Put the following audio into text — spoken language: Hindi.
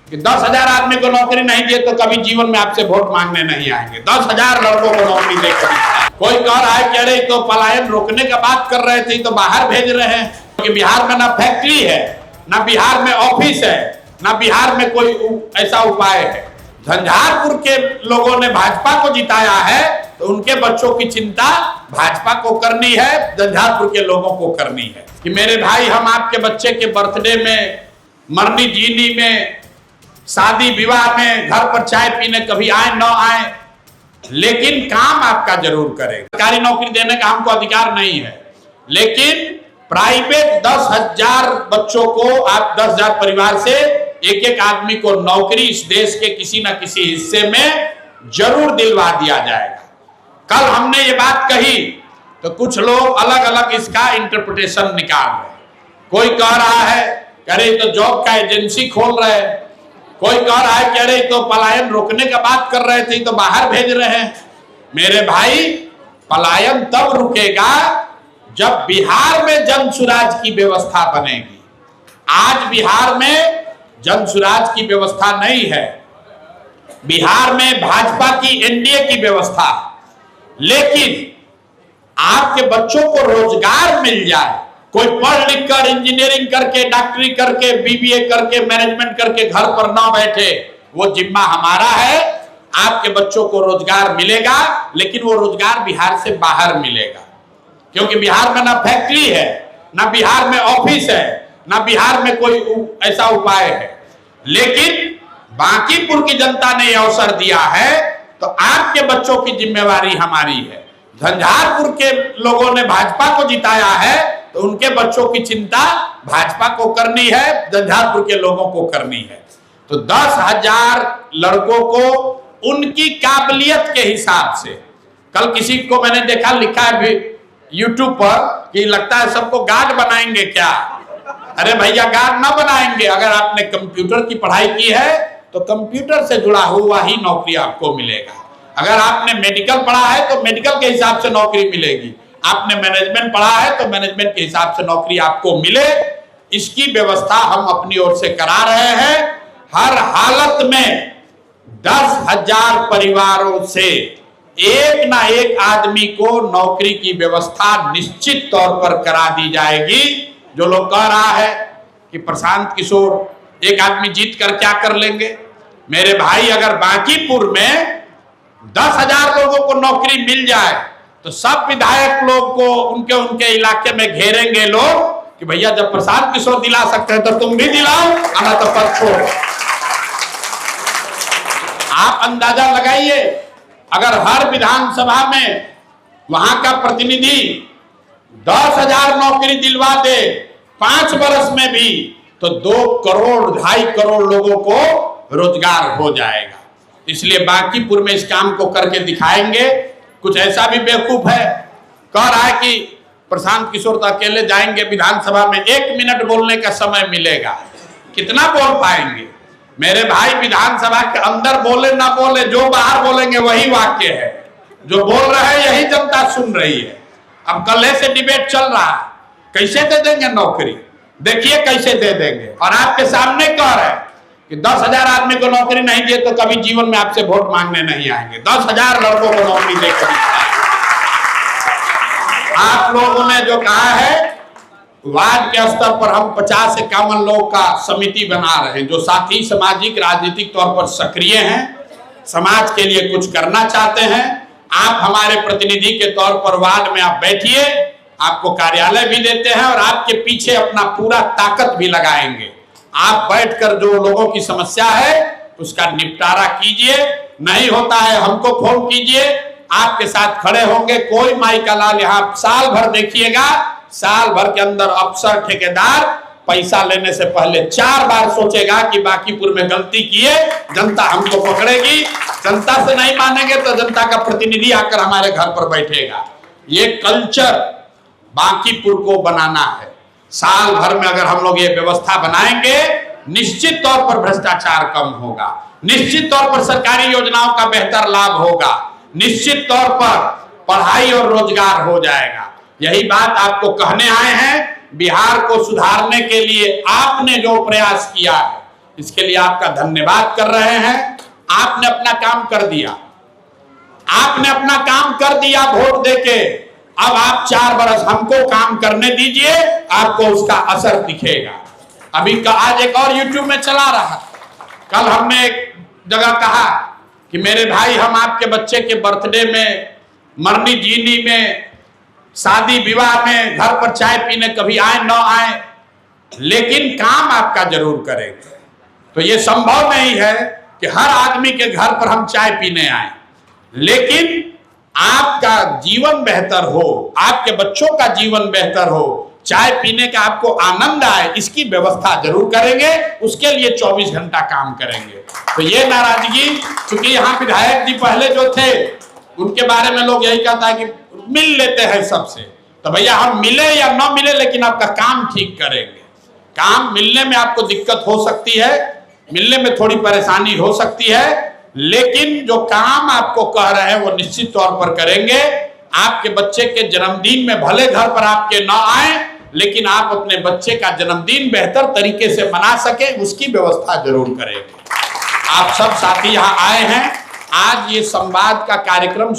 कि 10,000 आदमी को नौकरी नहीं दिए तो कभी जीवन में आपसे वोट मांगने नहीं आएंगे। 10,000 लड़कों को नौकरी देकर कोई कह रहा है कि अरे तो पलायन रोकने का बात कर रहे थे तो बाहर भेज रहे हैं, क्योंकि बिहार में ना फैक्ट्री है, ना बिहार में ऑफिस है, ना बिहार में कोई ऐसा उपाय है। झंझारपुर के लोगों ने भाजपा को जिताया है तो उनके बच्चों की चिंता भाजपा को करनी है, झंझारपुर के लोगों को करनी है। कि मेरे भाई, हम आपके बच्चे के बर्थडे में, मरनी जीनी में, शादी विवाह में, घर पर चाय पीने कभी आए न आए, लेकिन काम आपका जरूर करें। सरकारी नौकरी देने का हमको अधिकार नहीं है, लेकिन प्राइवेट 10,000 बच्चों को, आप 10,000 परिवार से एक एक आदमी को नौकरी इस देश के किसी न किसी हिस्से में जरूर दिलवा दिया जाएगा। कल हमने ये बात कही तो कुछ लोग अलग अलग इसका इंटरप्रिटेशन निकाल रहे हैं। कोई कह रहा है कि अरे तो जॉब का एजेंसी खोल रहे हैं, कोई कह रहा है कि अरे तो पलायन रोकने का बात कर रहे थे तो बाहर भेज रहे हैं। मेरे भाई, पलायन तब रुकेगा जब बिहार में जन सुराज की व्यवस्था बनेगी। आज बिहार में जन सुराज की व्यवस्था नहीं है, बिहार में भाजपा की एनडीए की व्यवस्था है। लेकिन आपके बच्चों को रोजगार मिल जाए, कोई पढ़ लिख कर, इंजीनियरिंग करके, डॉक्टरी करके, बीबीए करके, मैनेजमेंट करके घर पर ना बैठे, वो जिम्मा हमारा है। आपके बच्चों को रोजगार मिलेगा, लेकिन वो रोजगार बिहार से बाहर मिलेगा, क्योंकि बिहार में ना फैक्ट्री है, ना बिहार में ऑफिस है, ना बिहार में कोई ऐसा उपाय है। लेकिन बांकीपुर की जनता ने यह अवसर दिया है तो आपके बच्चों की जिम्मेवारी हमारी है। झंझारपुर के लोगों ने भाजपा को जिताया है तो उनके बच्चों की चिंता भाजपा को करनी है, झंझारपुर के लोगों को करनी है। तो 10,000 लड़कों को उनकी काबिलियत के हिसाब से, कल किसी को मैंने देखा लिखा है यूट्यूब पर कि लगता है सबको गार्ड बनाएंगे क्या। अरे भैया, गार्ड ना बनाएंगे। अगर आपने कंप्यूटर की पढ़ाई की है तो कंप्यूटर से जुड़ा हुआ ही नौकरी आपको मिलेगा। अगर आपने मेडिकल पढ़ा है तो मेडिकल के हिसाब से नौकरी मिलेगी। आपने मैनेजमेंट पढ़ा है तो मैनेजमेंट के हिसाब से नौकरी आपको मिले। इसकी व्यवस्था हम अपनी ओर से करा रहे हैं। हर हालत में 10,000 परिवारों से एक ना एक आदमी को नौकरी की व्यवस्था निश्चित तौर पर करा दी जाएगी। जो लोग कह रहा है कि प्रशांत किशोर एक आदमी जीत कर क्या कर लेंगे, मेरे भाई, अगर बांकीपुर में 10,000 लोगों को नौकरी मिल जाए तो सब विधायक लोग को उनके इलाके में घेरेंगे लोग कि भैया, जब प्रशांत किशोर दिला सकते हैं तो तुम भी दिलाओ, आना तो पद छोड़ो। आप अंदाजा लगाइए, अगर हर विधानसभा में वहां का प्रतिनिधि 10,000 नौकरी दिलवा दे 5 वर्ष में भी, तो 2 करोड़ 2.5 करोड़ लोगों को रोजगार हो जाएगा। इसलिए बांकीपुर में इस काम को करके दिखाएंगे। कुछ ऐसा भी बेवकूफ है, कह रहा है कि प्रशांत किशोर तो अकेले जाएंगे विधानसभा में, 1 मिनट बोलने का समय मिलेगा, कितना बोल पाएंगे। मेरे भाई, विधानसभा के अंदर बोले ना बोले, जो बाहर बोलेंगे वही वाक्य है। जो बोल रहे हैं यही जनता सुन रही है। अब कल से डिबेट चल रहा है, कैसे दे देंगे नौकरी, देखिए कैसे दे देंगे। और आपके सामने कह रहे हैं कि 10,000 आदमी को नौकरी नहीं दिए तो कभी जीवन में आपसे वोट मांगने नहीं आएंगे। 10,000 लड़कों को नौकरी देकर आप लोगों ने जो कहा है, वार्ड के स्तर पर हम 50 से 51 लोग का समिति बना रहे हैं, जो साथी सामाजिक राजनीतिक तौर पर सक्रिय हैं, समाज के लिए कुछ करना चाहते हैं। आप हमारे प्रतिनिधि के तौर पर वार्ड में आप बैठिए, आपको कार्यालय भी देते हैं और आपके पीछे अपना पूरा ताकत भी लगाएंगे। आप बैठकर जो लोगों की समस्या है उसका निपटारा कीजिए। नहीं होता है हमको फोन कीजिए, आपके साथ खड़े होंगे। कोई माई का लाल यहाँ साल भर देखिएगा, साल भर के अंदर अफसर ठेकेदार पैसा लेने से पहले 4 बार सोचेगा कि बांकीपुर में गलती किए, जनता हमको पकड़ेगी। जनता से नहीं मानेंगे तो जनता का प्रतिनिधि आकर हमारे घर पर बैठेगा। ये कल्चर बांकीपुर को बनाना है। साल भर में अगर हम लोग ये व्यवस्था बनाएंगे, निश्चित तौर पर भ्रष्टाचार कम होगा, निश्चित तौर पर सरकारी योजनाओं का बेहतर लाभ होगा, निश्चित तौर पर पढ़ाई और रोजगार हो जाएगा। यही बात आपको कहने आए हैं। बिहार को सुधारने के लिए आपने जो प्रयास किया है, इसके लिए आपका धन्यवाद कर रहे हैं। आपने अपना काम कर दिया, आपने अपना काम कर दिया वोट देके। अब आप 4 बरस हमको काम करने दीजिए, आपको उसका असर दिखेगा। अभी आज एक और यूट्यूब में चला रहा, कल हमने एक जगह कहा कि मेरे भाई, हम आपके बच्चे के बर्थडे में, मरनी जीनी में, शादी विवाह में, घर पर चाय पीने कभी आए न आए, लेकिन काम आपका जरूर करेंगे। तो ये संभव नहीं है कि हर आदमी के घर पर हम चाय पीने आए, लेकिन आपका जीवन बेहतर हो, आपके बच्चों का जीवन बेहतर हो, चाय पीने का आपको आनंद आए, इसकी व्यवस्था जरूर करेंगे। उसके लिए 24 घंटा काम करेंगे। तो ये नाराजगी, चूंकि यहाँ विधायक जी पहले जो थे उनके बारे में लोग यही कहता है कि मिल लेते हैं सबसे, तो भैया हम मिले या न मिले, लेकिन आपका काम ठीक करेंगे। काम मिलने में आपको दिक्कत हो सकती है, मिलने में थोड़ी परेशानी हो सकती है, लेकिन जो काम आपको कह रहे हैं वो निश्चित तौर पर करेंगे। आपके बच्चे के जन्मदिन में भले घर पर आपके न आए, लेकिन आप अपने बच्चे का जन्मदिन बेहतर तरीके से मना सके, उसकी व्यवस्था जरूर करेंगे। आप सब साथी यहाँ आए हैं, आज ये संवाद का कार्यक्रम